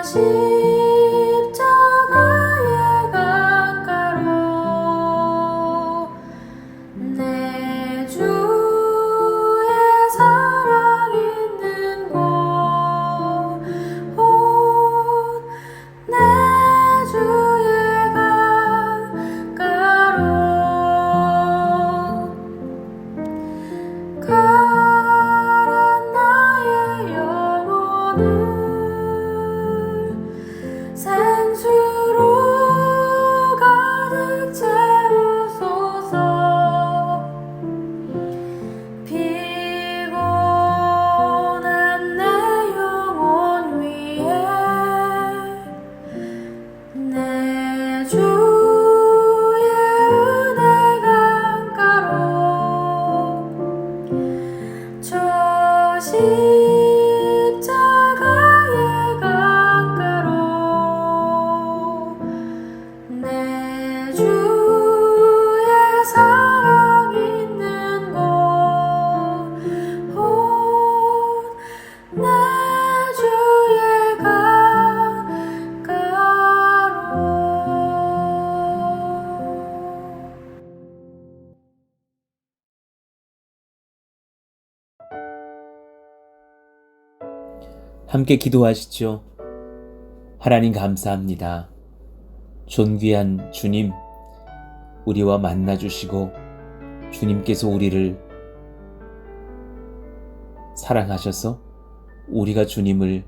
십자가의 강가로 내 주의 사랑 있는 곳 내 주의 강가로 가란 나의 영혼을 생수로 가득 채우소서. 피곤한 내 영혼 위에 내 주의 은혜 강가로 저 십자가의 강가로 내 주의 사랑 있는 곳 내 주의 강가로. 함께 기도하시죠. 하나님 감사합니다. 존귀한 주님, 우리와 만나주시고 주님께서 우리를 사랑하셔서 우리가 주님을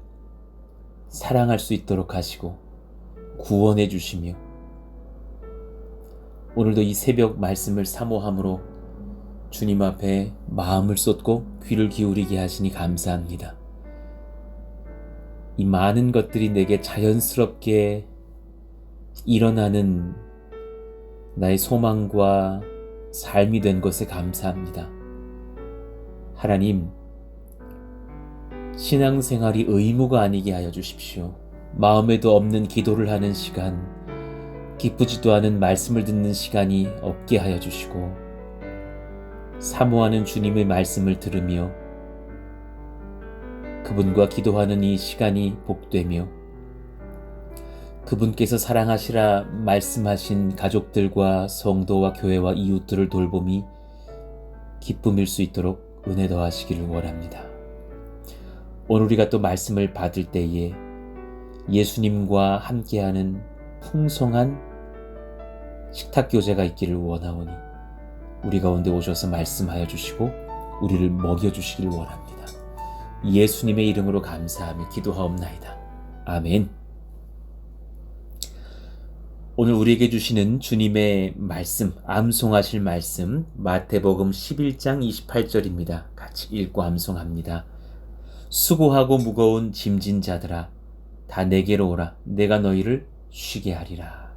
사랑할 수 있도록 하시고 구원해 주시며 오늘도 이 새벽 말씀을 사모함으로 주님 앞에 마음을 쏟고 귀를 기울이게 하시니 감사합니다. 이 많은 것들이 내게 자연스럽게 일어나는 나의 소망과 삶이 된 것에 감사합니다. 하나님, 신앙생활이 의무가 아니게 하여 주십시오. 마음에도 없는 기도를 하는 시간, 기쁘지도 않은 말씀을 듣는 시간이 없게 하여 주시고 사모하는 주님의 말씀을 들으며 그분과 기도하는 이 시간이 복되며 그분께서 사랑하시라 말씀하신 가족들과 성도와 교회와 이웃들을 돌봄이 기쁨일 수 있도록 은혜 더하시기를 원합니다. 오늘 우리가 또 말씀을 받을 때에 예수님과 함께하는 풍성한 식탁교제가 있기를 원하오니 우리 가운데 오셔서 말씀하여 주시고 우리를 먹여주시기를 원합니다. 예수님의 이름으로 감사하며 기도하옵나이다. 아멘. 오늘 우리에게 주시는 주님의 말씀, 암송하실 말씀 마태복음 11장 28절입니다. 같이 읽고 암송합니다. 수고하고 무거운 짐진 자들아 다 내게로 오라. 내가 너희를 쉬게 하리라.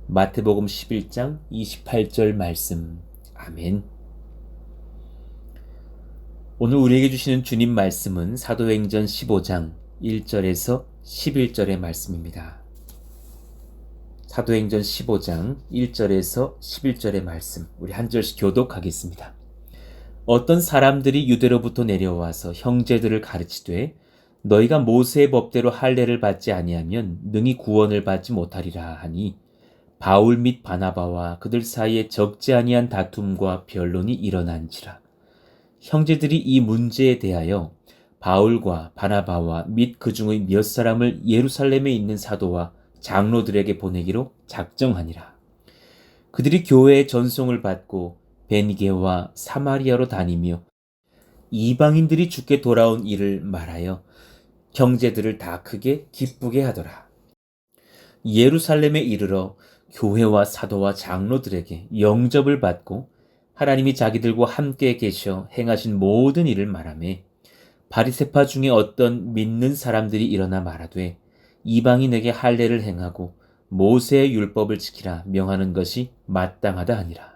마태복음 11장 28절 말씀. 아멘. 오늘 우리에게 주시는 주님 말씀은 사도행전 15장 1절에서 11절의 말씀입니다. 사도행전 15장 1절에서 11절의 말씀, 우리 한 절씩 교독하겠습니다. 어떤 사람들이 유대로부터 내려와서 형제들을 가르치되 너희가 모세의 법대로 할례를 받지 아니하면 능히 구원을 받지 못하리라 하니 바울 및 바나바와 그들 사이에 적지 아니한 다툼과 변론이 일어난지라. 형제들이 이 문제에 대하여 바울과 바나바와 및 그 중의 몇 사람을 예루살렘에 있는 사도와 장로들에게 보내기로 작정하니라. 그들이 교회의 전송을 받고 베니게와 사마리아로 다니며 이방인들이 주께 돌아온 일을 말하여 형제들을 다 크게 기쁘게 하더라. 예루살렘에 이르러 교회와 사도와 장로들에게 영접을 받고 하나님이 자기들과 함께 계셔 행하신 모든 일을 말하매 바리새파 중에 어떤 믿는 사람들이 일어나 말하되 이방인에게 할례를 행하고 모세의 율법을 지키라 명하는 것이 마땅하다 하니라.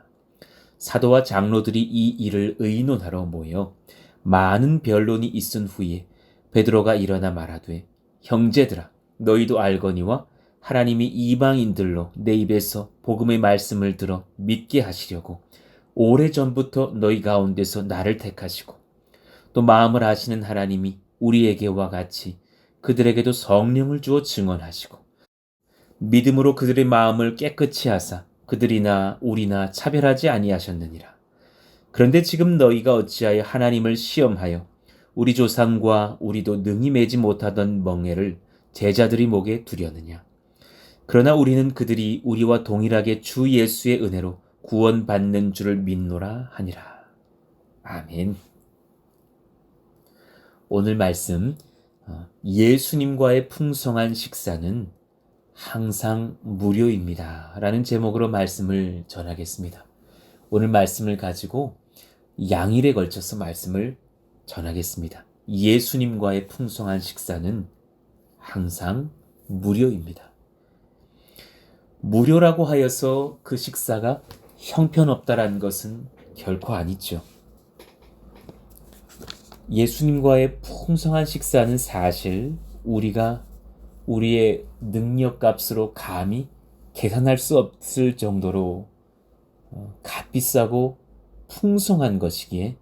사도와 장로들이 이 일을 의논하러 모여 많은 변론이 있은 후에 베드로가 일어나 말하되 형제들아 너희도 알거니와 하나님이 이방인들로 내 입에서 복음의 말씀을 들어 믿게 하시려고 오래전부터 너희 가운데서 나를 택하시고 또 마음을 아시는 하나님이 우리에게와 같이 그들에게도 성령을 주어 증언하시고 믿음으로 그들의 마음을 깨끗이 하사 그들이나 우리나 차별하지 아니하셨느니라. 그런데 지금 너희가 어찌하여 하나님을 시험하여 우리 조상과 우리도 능히 매지 못하던 멍에를 제자들이 목에 두려느냐. 그러나 우리는 그들이 우리와 동일하게 주 예수의 은혜로 구원받는 줄을 믿노라 하니라. 아멘. 오늘 말씀 예수님과의 풍성한 식사는 항상 무료입니다 라는 제목으로 말씀을 전하겠습니다. 오늘 말씀을 가지고 양일에 걸쳐서 말씀을 전하겠습니다. 예수님과의 풍성한 식사는 항상 무료입니다. 무료라고 하여서 그 식사가 형편없다라는 것은 결코 아니죠. 예수님과의 풍성한 식사는 사실 우리가 우리의 능력값으로 감히 계산할 수 없을 정도로 값비싸고 풍성한 것이기에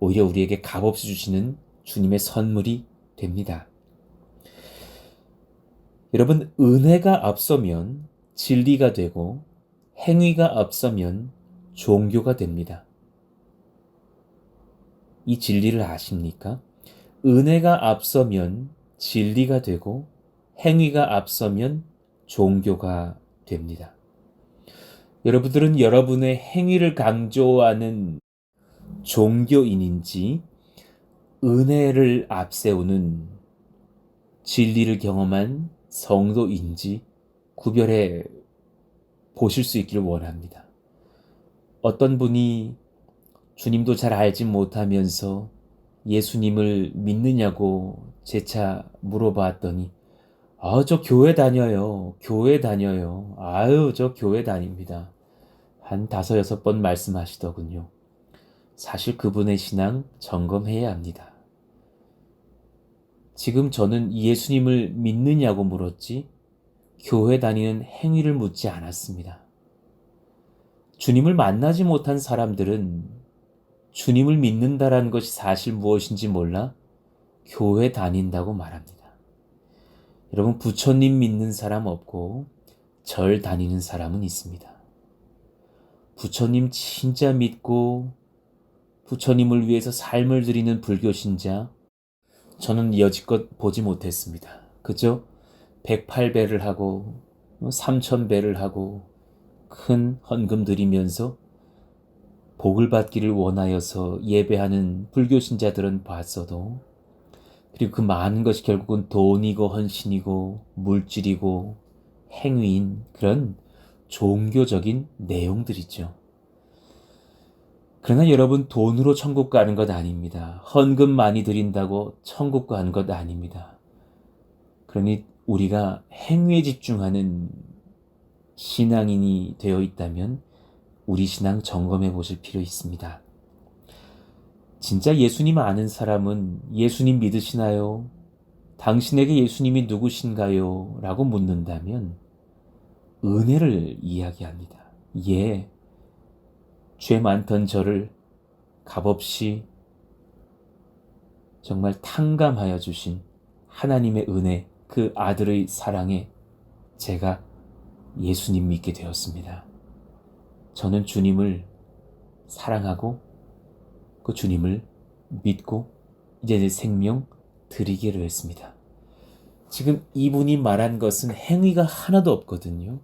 오히려 우리에게 값없이 주시는 주님의 선물이 됩니다. 여러분, 은혜가 앞서면 진리가 되고 행위가 앞서면 종교가 됩니다. 이 진리를 아십니까? 은혜가 앞서면 진리가 되고 행위가 앞서면 종교가 됩니다. 여러분들은 여러분의 행위를 강조하는 종교인인지 은혜를 앞세우는 진리를 경험한 성도인지 구별해 보실 수 있기를 원합니다. 어떤 분이 주님도 잘 알지 못하면서 예수님을 믿느냐고 재차 물어봤더니 저 교회 다녀요. 아유, 저 교회 다닙니다. 한 5-6번 말씀하시더군요. 사실 그분의 신앙 점검해야 합니다. 지금 저는 예수님을 믿느냐고 물었지 교회 다니는 행위를 묻지 않았습니다. 주님을 만나지 못한 사람들은 주님을 믿는다라는 것이 사실 무엇인지 몰라 교회 다닌다고 말합니다. 여러분, 부처님 믿는 사람 없고 절 다니는 사람은 있습니다. 부처님 진짜 믿고 부처님을 위해서 삶을 드리는 불교 신자 저는 여지껏 보지 못했습니다. 그저 108배를 하고 3000배를 하고 큰 헌금 드리면서 복을 받기를 원하여서 예배하는 불교 신자들은 봤어도 그리고 그 많은 것이 결국은 돈이고 헌신이고 물질이고 행위인 그런 종교적인 내용들이죠. 그러나 여러분, 돈으로 천국 가는 것 아닙니다. 헌금 많이 드린다고 천국 가는 것 아닙니다. 그러니 우리가 행위에 집중하는 신앙인이 되어 있다면 우리 신앙 점검해 보실 필요 있습니다. 진짜 예수님 아는 사람은 예수님 믿으시나요? 당신에게 예수님이 누구신가요? 라고 묻는다면 은혜를 이야기합니다. 예, 죄 많던 저를 값없이 정말 탕감하여 주신 하나님의 은혜, 그 아들의 사랑에 제가 예수님 믿게 되었습니다. 저는 주님을 사랑하고 그 주님을 믿고 이제 내 생명 드리기로 했습니다. 지금 이분이 말한 것은 행위가 하나도 없거든요.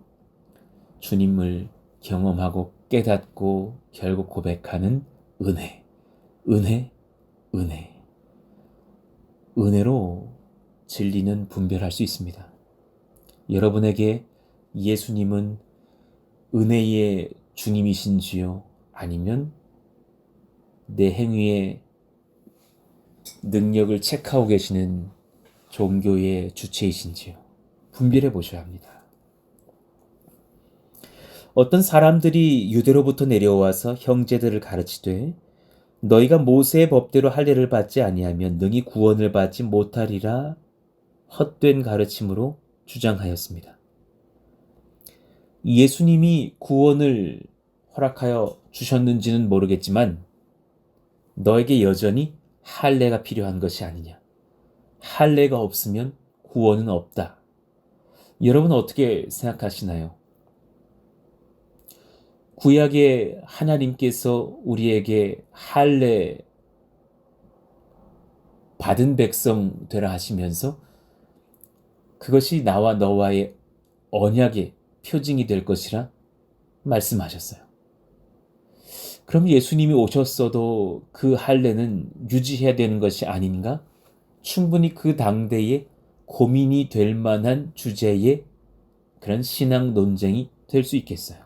주님을 경험하고 깨닫고 결국 고백하는 은혜, 은혜, 은혜. 은혜로 진리는 분별할 수 있습니다. 여러분에게 예수님은 은혜의 주님이신지요? 아니면 내 행위의 능력을 체크하고 계시는 종교의 주체이신지요? 분별해 보셔야 합니다. 어떤 사람들이 유대로부터 내려와서 형제들을 가르치되 너희가 모세의 법대로 할례를 받지 아니하면 능히 구원을 받지 못하리라 헛된 가르침으로 주장하였습니다. 예수님이 구원을 허락하여 주셨는지는 모르겠지만 너에게 여전히 할례가 필요한 것이 아니냐. 할례가 없으면 구원은 없다. 여러분 어떻게 생각하시나요? 구약의 하나님께서 우리에게 할례 받은 백성 되라 하시면서 그것이 나와 너와의 언약의 표징이 될 것이라 말씀하셨어요. 그럼 예수님이 오셨어도 그 할례는 유지해야 되는 것이 아닌가? 충분히 그 당대에 고민이 될 만한 주제의 그런 신앙 논쟁이 될 수 있겠어요.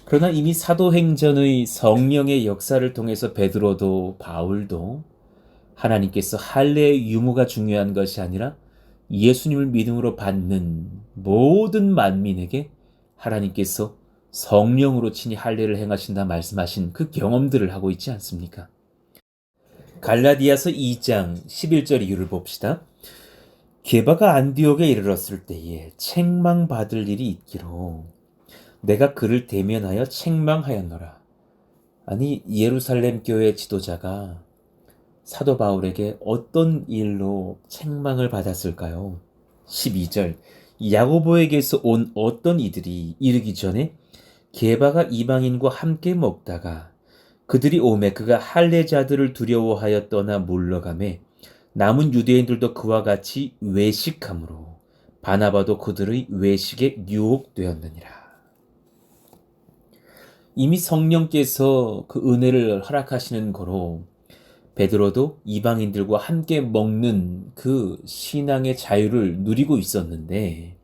그러나 이미 사도행전의 성령의 역사를 통해서 베드로도 바울도 하나님께서 할례의 유무가 중요한 것이 아니라 예수님을 믿음으로 받는 모든 만민에게 하나님께서 성령으로 친히 할례를 행하신다 말씀하신 그 경험들을 하고 있지 않습니까? 갈라디아서 2장 11절 이유를 봅시다. 게바가 안디옥에 이르렀을 때에 책망받을 일이 있기로 내가 그를 대면하여 책망하였노라. 아니 예루살렘 교회 지도자가 사도 바울에게 어떤 일로 책망을 받았을까요? 12절 야고보에게서 온 어떤 이들이 이르기 전에 게바가 이방인과 함께 먹다가 그들이 오매 그가 할례자들을 두려워하여 떠나 물러가매 남은 유대인들도 그와 같이 외식함으로 바나바도 그들의 외식에 유혹되었느니라. 이미 성령께서 그 은혜를 허락하시는 거로 베드로도 이방인들과 함께 먹는 그 신앙의 자유를 누리고 있었는데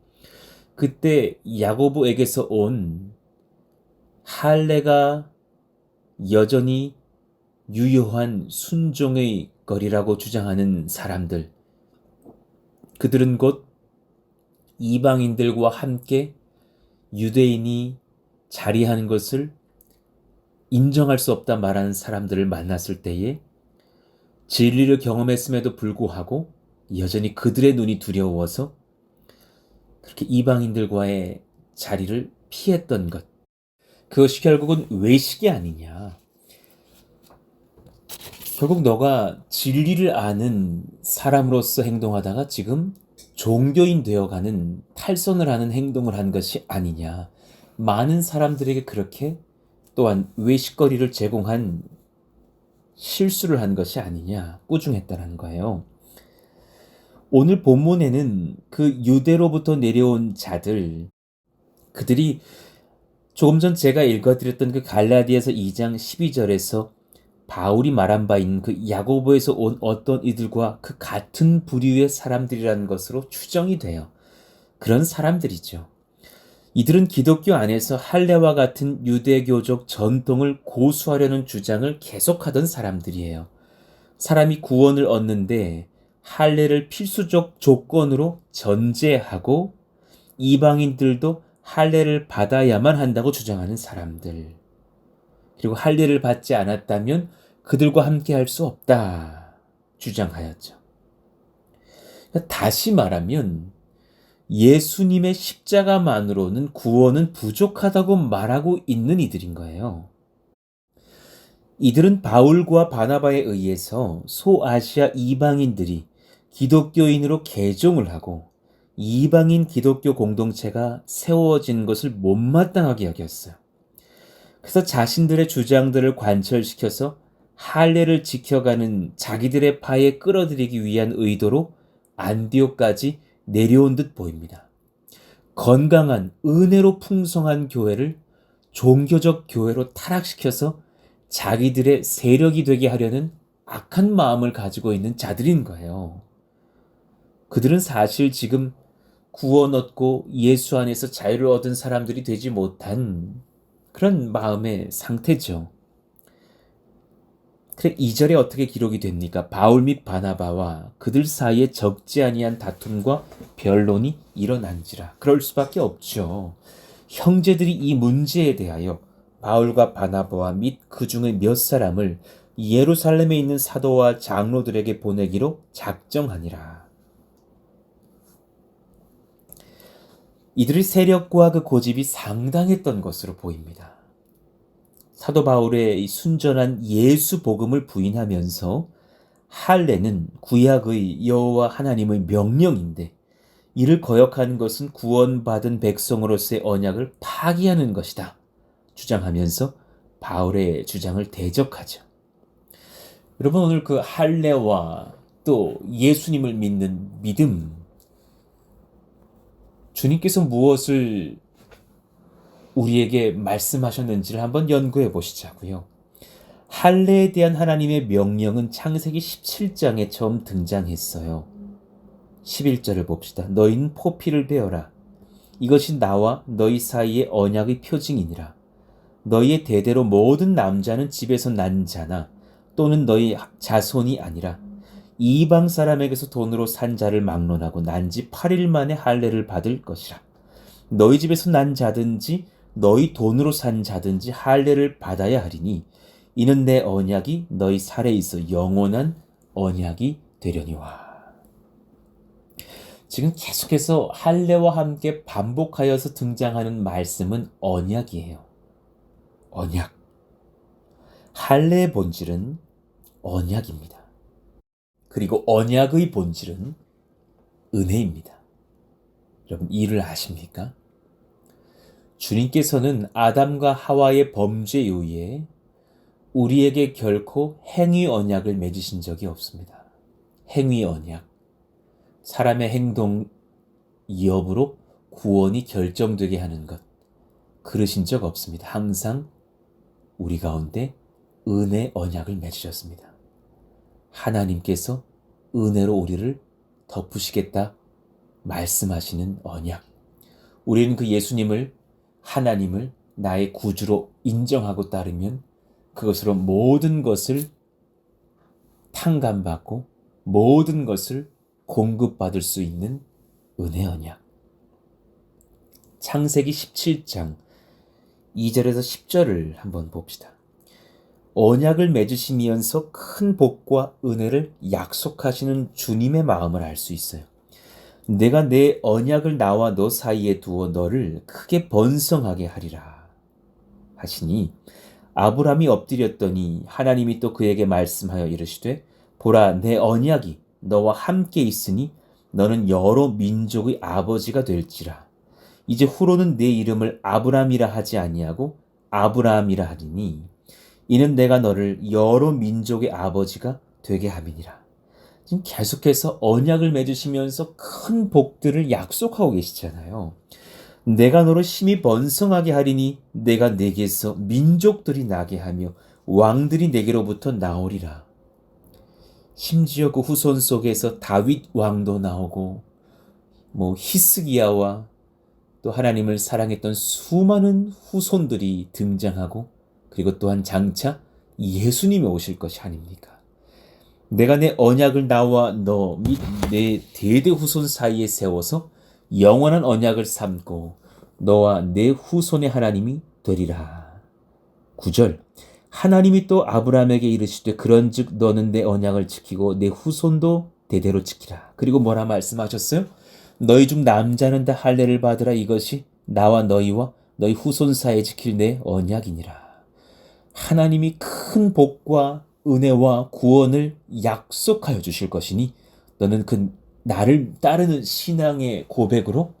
그때 야고보에게서 온 할례가 여전히 유효한 순종의 거리라고 주장하는 사람들, 그들은 곧 이방인들과 함께 유대인이 자리하는 것을 인정할 수 없다 말하는 사람들을 만났을 때에 진리를 경험했음에도 불구하고 여전히 그들의 눈이 두려워서 그렇게 이방인들과의 자리를 피했던 것, 그것이 결국은 외식이 아니냐. 결국 너가 진리를 아는 사람으로서 행동하다가 지금 종교인 되어가는 탈선을 하는 행동을 한 것이 아니냐. 많은 사람들에게 그렇게 또한 외식거리를 제공한 실수를 한 것이 아니냐, 꾸중했다는 거예요. 오늘 본문에는 그 유대로부터 내려온 자들, 그들이 조금 전 제가 읽어드렸던 그 갈라디아서 2장 12절에서 바울이 말한 바 있는 그 야고보에서 온 어떤 이들과 그 같은 부류의 사람들이라는 것으로 추정이 돼요. 그런 사람들이죠. 이들은 기독교 안에서 할례와 같은 유대교적 전통을 고수하려는 주장을 계속하던 사람들이에요. 사람이 구원을 얻는데 할례를 필수적 조건으로 전제하고 이방인들도 할례를 받아야만 한다고 주장하는 사람들. 그리고 할례를 받지 않았다면 그들과 함께 할 수 없다 주장하였죠. 다시 말하면 예수님의 십자가만으로는 구원은 부족하다고 말하고 있는 이들인 거예요. 이들은 바울과 바나바에 의해서 소아시아 이방인들이 기독교인으로 개종을 하고 이방인 기독교 공동체가 세워진 것을 못마땅하게 여겼어요. 그래서 자신들의 주장들을 관철시켜서 할례를 지켜가는 자기들의 파에 끌어들이기 위한 의도로 안디옥까지 내려온 듯 보입니다. 건강한 은혜로 풍성한 교회를 종교적 교회로 타락시켜서 자기들의 세력이 되게 하려는 악한 마음을 가지고 있는 자들인 거예요. 그들은 사실 지금 구원 얻고 예수 안에서 자유를 얻은 사람들이 되지 못한 그런 마음의 상태죠. 그래 2절에 어떻게 기록이 됩니까? 바울 및 바나바와 그들 사이에 적지 아니한 다툼과 변론이 일어난지라. 그럴 수밖에 없죠. 형제들이 이 문제에 대하여 바울과 바나바와 및 그 중의 몇 사람을 예루살렘에 있는 사도와 장로들에게 보내기로 작정하니라. 이들의 세력과 그 고집이 상당했던 것으로 보입니다. 사도 바울의 순전한 예수 복음을 부인하면서 할례는 구약의 여호와 하나님의 명령인데 이를 거역하는 것은 구원받은 백성으로서의 언약을 파기하는 것이다 주장하면서 바울의 주장을 대적하죠. 여러분, 오늘 그 할례와 또 예수님을 믿는 믿음, 주님께서 무엇을 우리에게 말씀하셨는지를 한번 연구해 보시자고요. 할례에 대한 하나님의 명령은 창세기 17장에 처음 등장했어요. 11절을 봅시다. 너희는 포피를 베어라. 이것이 나와 너희 사이의 언약의 표징이니라. 너희의 대대로 모든 남자는 집에서 난 자나 또는 너희 자손이 아니라 이방 사람에게서 돈으로 산 자를 막론하고 난 지 8일 만에 할례를 받을 것이라. 너희 집에서 난 자든지 너희 돈으로 산 자든지 할례를 받아야 하리니 이는 내 언약이 너희 살에 있어 영원한 언약이 되려니와. 지금 계속해서 할례와 함께 반복하여서 등장하는 말씀은 언약이에요. 언약. 할례의 본질은 언약입니다. 그리고 언약의 본질은 은혜입니다. 여러분, 이를 아십니까? 주님께서는 아담과 하와의 범죄에 의해 우리에게 결코 행위 언약을 맺으신 적이 없습니다. 행위 언약. 사람의 행동 여부로 구원이 결정되게 하는 것. 그러신 적 없습니다. 항상 우리 가운데 은혜 언약을 맺으셨습니다. 하나님께서 은혜로 우리를 덮으시겠다 말씀하시는 언약. 우리는 그 예수님을, 하나님을 나의 구주로 인정하고 따르면 그것으로 모든 것을 탕감받고 모든 것을 공급받을 수 있는 은혜 언약. 창세기 17장 2절에서 10절을 한번 봅시다. 언약을 맺으시면서 큰 복과 은혜를 약속하시는 주님의 마음을 알 수 있어요. 내가 내 언약을 나와 너 사이에 두어 너를 크게 번성하게 하리라 하시니 아브라함이 엎드렸더니 하나님이 또 그에게 말씀하여 이르시되 보라, 내 언약이 너와 함께 있으니 너는 여러 민족의 아버지가 될지라. 이제 후로는 내 이름을 아브라함이라 하지 아니하고 아브라함이라 하리니 이는 내가 너를 여러 민족의 아버지가 되게 함이니라. 지금 계속해서 언약을 맺으시면서 큰 복들을 약속하고 계시잖아요. 내가 너를 심히 번성하게 하리니 내가 내게서 민족들이 나게 하며 왕들이 내게로부터 나오리라. 심지어 그 후손 속에서 다윗 왕도 나오고 히스기야와 또 하나님을 사랑했던 수많은 후손들이 등장하고 그리고 또한 장차 예수님이 오실 것이 아닙니까? 내가 내 언약을 나와 너 및 내 대대 후손 사이에 세워서 영원한 언약을 삼고 너와 내 후손의 하나님이 되리라. 9절. 하나님이 또 아브라함에게 이르시되 그런즉 너는 내 언약을 지키고 내 후손도 대대로 지키라. 그리고 뭐라 말씀하셨어요? 너희 중 남자는 다 할례를 받으라. 이것이 나와 너희와 너희 후손 사이에 지킬 내 언약이니라. 하나님이 큰 복과 은혜와 구원을 약속하여 주실 것이니 너는 그 나를 따르는 신앙의 고백으로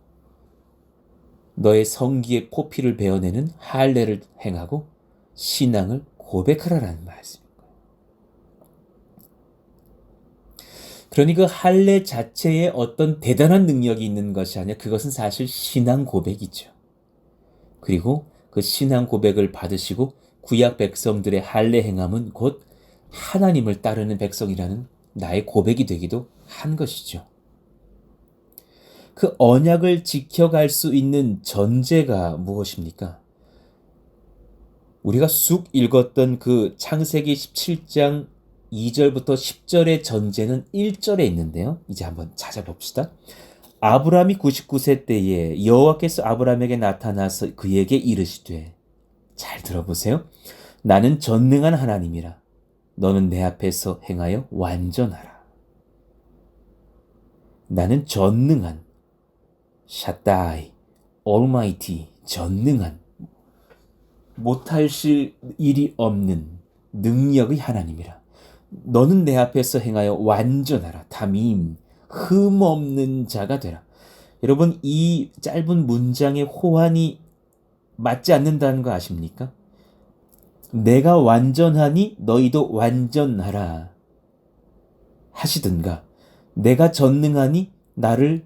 너의 성기의 포피를 베어내는 할례를 행하고 신앙을 고백하라라는 말씀입니다. 그러니 그 할례 자체에 어떤 대단한 능력이 있는 것이 아니라 그것은 사실 신앙 고백이죠. 그리고 그 신앙 고백을 받으시고 구약 백성들의 할례 행함은 곧 하나님을 따르는 백성이라는 나의 고백이 되기도 한 것이죠. 그 언약을 지켜갈 수 있는 전제가 무엇입니까? 우리가 쑥 읽었던 그 창세기 17장 2절부터 10절의 전제는 1절에 있는데요. 이제 한번 찾아봅시다. 아브라함이 99세 때에 여호와께서 아브라함에게 나타나서 그에게 이르시되, 잘 들어보세요. 나는 전능한 하나님이라. 너는 내 앞에서 행하여 완전하라. 나는 전능한, 샤다이, almighty, 전능한, 못하실 일이 없는 능력의 하나님이라. 너는 내 앞에서 행하여 완전하라. 담임, 흠없는 자가 되라. 여러분, 이 짧은 문장의 호환이 맞지 않는다는 거 아십니까? 내가 완전하니 너희도 완전하라 하시든가, 내가 전능하니 나를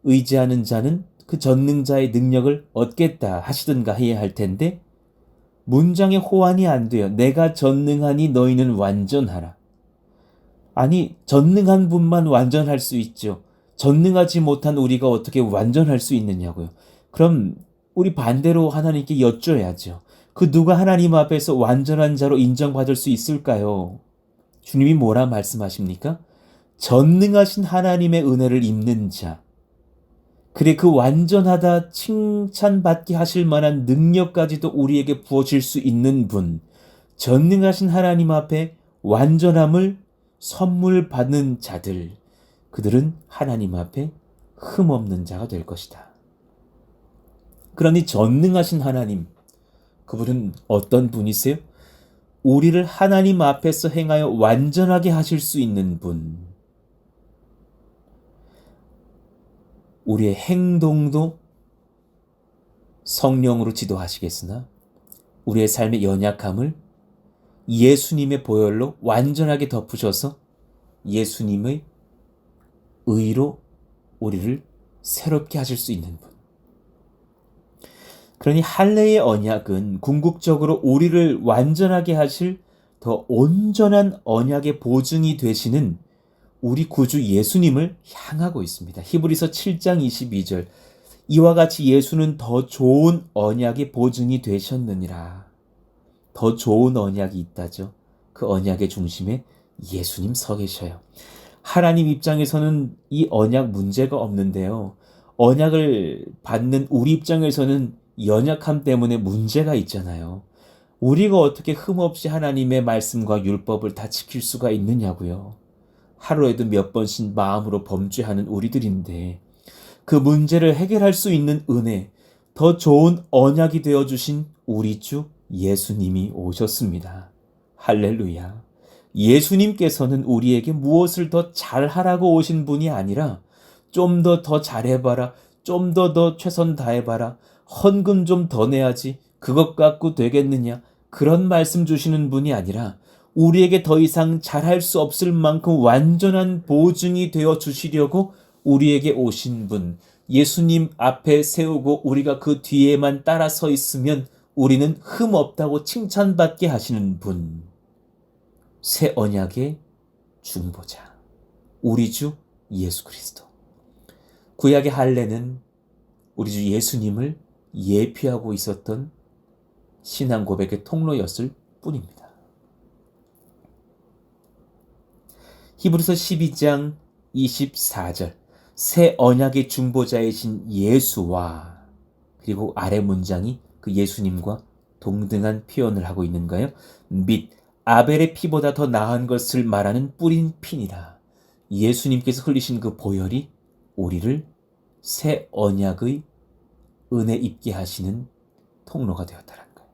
의지하는 자는 그 전능자의 능력을 얻겠다 하시든가 해야 할 텐데, 문장의 호환이 안 돼요. 내가 전능하니 너희는 완전하라. 아니, 전능한 분만 완전할 수 있죠. 전능하지 못한 우리가 어떻게 완전할 수 있느냐고요. 그럼 우리 반대로 하나님께 여쭤야죠. 그 누가 하나님 앞에서 완전한 자로 인정받을 수 있을까요? 주님이 뭐라 말씀하십니까? 전능하신 하나님의 은혜를 입는 자. 그래, 그 완전하다 칭찬받게 하실 만한 능력까지도 우리에게 부어질 수 있는 분, 전능하신 하나님 앞에 완전함을 선물 받는 자들, 그들은 하나님 앞에 흠없는 자가 될 것이다. 그러니 전능하신 하나님, 그분은 어떤 분이세요? 우리를 하나님 앞에서 행하여 완전하게 하실 수 있는 분. 우리의 행동도 성령으로 지도하시겠으나 우리의 삶의 연약함을 예수님의 보혈로 완전하게 덮으셔서 예수님의 의로 우리를 새롭게 하실 수 있는 분. 그러니 할례의 언약은 궁극적으로 우리를 완전하게 하실 더 온전한 언약의 보증이 되시는 우리 구주 예수님을 향하고 있습니다. 히브리서 7장 22절, 이와 같이 예수는 더 좋은 언약의 보증이 되셨느니라. 더 좋은 언약이 있다죠. 그 언약의 중심에 예수님 서 계셔요. 하나님 입장에서는 이 언약 문제가 없는데요. 언약을 받는 우리 입장에서는 연약함 때문에 문제가 있잖아요. 우리가 어떻게 흠없이 하나님의 말씀과 율법을 다 지킬 수가 있느냐고요. 하루에도 몇 번씩 마음으로 범죄하는 우리들인데, 그 문제를 해결할 수 있는 은혜, 더 좋은 언약이 되어주신 우리 주 예수님이 오셨습니다. 할렐루야. 예수님께서는 우리에게 무엇을 더 잘하라고 오신 분이 아니라 좀 더 잘해봐라, 좀 더 최선 다해봐라, 헌금 좀 더 내야지, 그것 갖고 되겠느냐, 그런 말씀 주시는 분이 아니라 우리에게 더 이상 잘할 수 없을 만큼 완전한 보증이 되어 주시려고 우리에게 오신 분, 예수님 앞에 세우고 우리가 그 뒤에만 따라 서 있으면 우리는 흠없다고 칭찬받게 하시는 분, 새 언약의 중보자, 우리 주 예수 그리스도. 구약의 할례는 우리 주 예수님을 예표하고 있었던 신앙 고백의 통로였을 뿐입니다. 히브리서 12장 24절, 새 언약의 중보자이신 예수와, 그리고 아래 문장이 그 예수님과 동등한 표현을 하고 있는가요? 및 아벨의 피보다 더 나은 것을 말하는 뿌린 피니라. 예수님께서 흘리신 그 보혈이 우리를 새 언약의 은혜 입게 하시는 통로가 되었다는 거예요.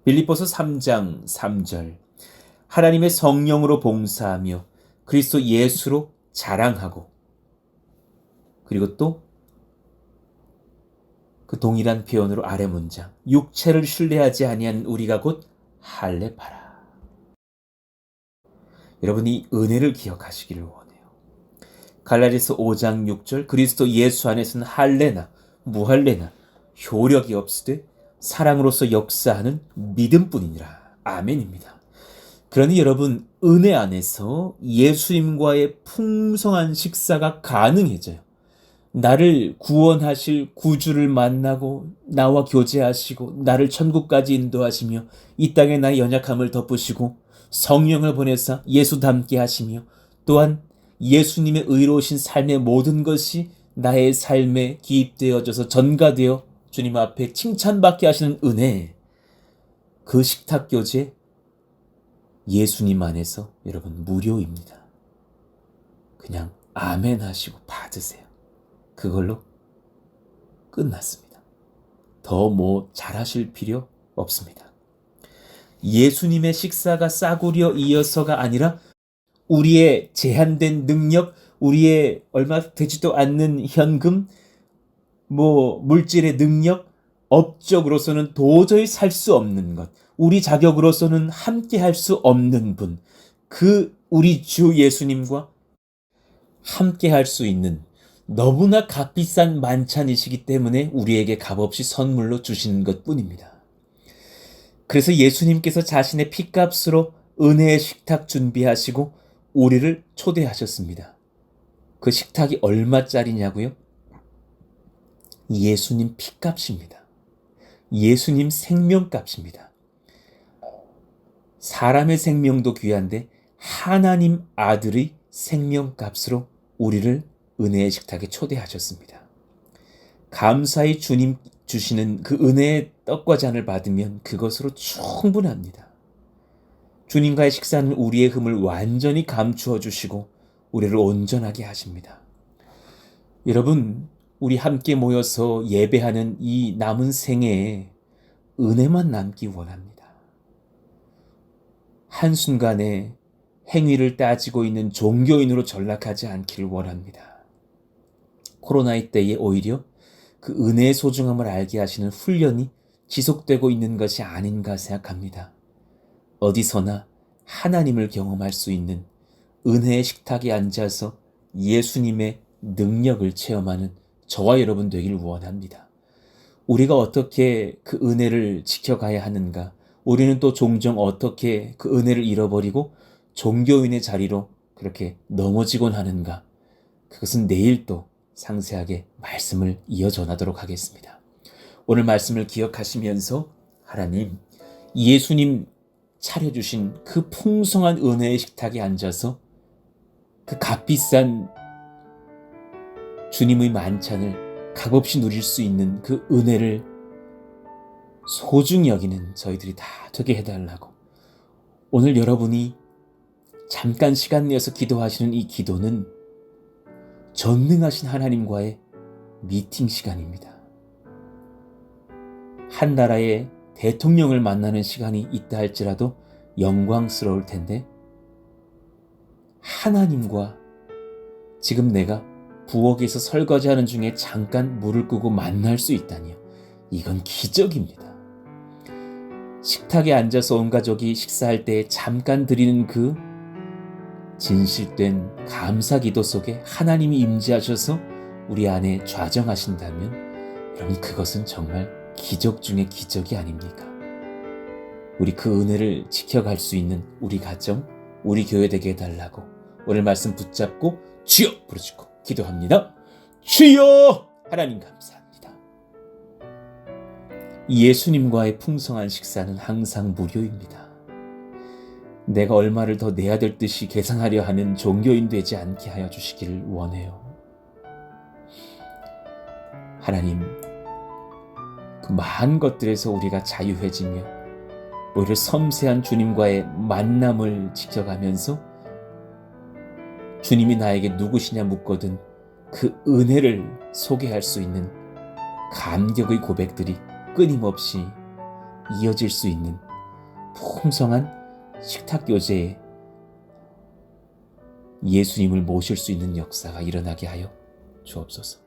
빌립보서 3장 3절, 하나님의 성령으로 봉사하며 그리스도 예수로 자랑하고, 그리고 또 그 동일한 표현으로 아래 문장, 육체를 신뢰하지 아니하는 우리가 곧 할례파라. 여러분, 이 은혜를 기억하시기를 원해요. 갈라디아서 5장 6절, 그리스도 예수 안에서는 할례나 무할례나 효력이 없으되 사랑으로서 역사하는 믿음뿐이니라. 아멘입니다. 그러니 여러분, 은혜 안에서 예수님과의 풍성한 식사가 가능해져요. 나를 구원하실 구주를 만나고 나와 교제하시고 나를 천국까지 인도하시며 이 땅에 나의 연약함을 덮으시고 성령을 보내사 예수 닮게 하시며, 또한 예수님의 의로우신 삶의 모든 것이 나의 삶에 기입되어져서 전가되어 주님 앞에 칭찬받게 하시는 은혜, 그 식탁 교제 예수님 안에서 여러분 무료입니다. 그냥 아멘 하시고 받으세요. 그걸로 끝났습니다. 더 뭐 잘하실 필요 없습니다. 예수님의 식사가 싸구려 이어서가 아니라 우리의 제한된 능력, 우리의 얼마 되지도 않는 현금, 물질의 능력, 업적으로서는 도저히 살 수 없는 것, 우리 자격으로서는 함께 할 수 없는 분, 그 우리 주 예수님과 함께 할 수 있는 너무나 값비싼 만찬이시기 때문에 우리에게 값없이 선물로 주시는 것 뿐입니다. 그래서 예수님께서 자신의 피값으로 은혜의 식탁 준비하시고 우리를 초대하셨습니다. 그 식탁이 얼마짜리냐고요? 예수님 피값입니다. 예수님 생명값입니다. 사람의 생명도 귀한데 하나님 아들의 생명값으로 우리를 은혜의 식탁에 초대하셨습니다. 감사히 주님 주시는 그 은혜의 떡과 잔을 받으면 그것으로 충분합니다. 주님과의 식사는 우리의 흠을 완전히 감추어 주시고 우리를 온전하게 하십니다. 여러분, 우리 함께 모여서 예배하는 이 남은 생애에 은혜만 남기 원합니다. 한순간에 행위를 따지고 있는 종교인으로 전락하지 않기를 원합니다. 코로나의 때에 오히려 그 은혜의 소중함을 알게 하시는 훈련이 지속되고 있는 것이 아닌가 생각합니다. 어디서나 하나님을 경험할 수 있는 은혜의 식탁에 앉아서 예수님의 능력을 체험하는 저와 여러분 되길 원합니다. 우리가 어떻게 그 은혜를 지켜가야 하는가? 우리는 또 종종 어떻게 그 은혜를 잃어버리고 종교인의 자리로 그렇게 넘어지곤 하는가? 그것은 내일 또 상세하게 말씀을 이어 전하도록 하겠습니다. 오늘 말씀을 기억하시면서 하나님, 예수님 차려주신 그 풍성한 은혜의 식탁에 앉아서 그 값비싼 주님의 만찬을 값없이 누릴 수 있는 그 은혜를 소중히 여기는 저희들이 다 되게 해달라고, 오늘 여러분이 잠깐 시간 내어서 기도하시는 이 기도는 전능하신 하나님과의 미팅 시간입니다. 한 나라의 대통령을 만나는 시간이 있다 할지라도 영광스러울 텐데, 하나님과 지금 내가 부엌에서 설거지하는 중에 잠깐 물을 끄고 만날 수 있다니요. 이건 기적입니다. 식탁에 앉아서 온 가족이 식사할 때 잠깐 드리는 그 진실된 감사 기도 속에 하나님이 임재하셔서 우리 안에 좌정하신다면 여러분, 그것은 정말 기적 중의 기적이 아닙니까? 우리 그 은혜를 지켜갈 수 있는 우리 가정, 우리 교회 되게 해달라고 오늘 말씀 붙잡고 주여 부르짖고 기도합니다. 주여! 하나님 감사합니다. 예수님과의 풍성한 식사는 항상 무료입니다. 내가 얼마를 더 내야 될 듯이 계산하려 하는 종교인 되지 않게 하여 주시기를 원해요. 하나님, 그 많은 것들에서 우리가 자유해지며 오히려 섬세한 주님과의 만남을 지켜가면서 주님이 나에게 누구시냐 묻거든 그 은혜를 소개할 수 있는 감격의 고백들이 끊임없이 이어질 수 있는 풍성한 식탁 교제에 예수님을 모실 수 있는 역사가 일어나게 하여 주옵소서.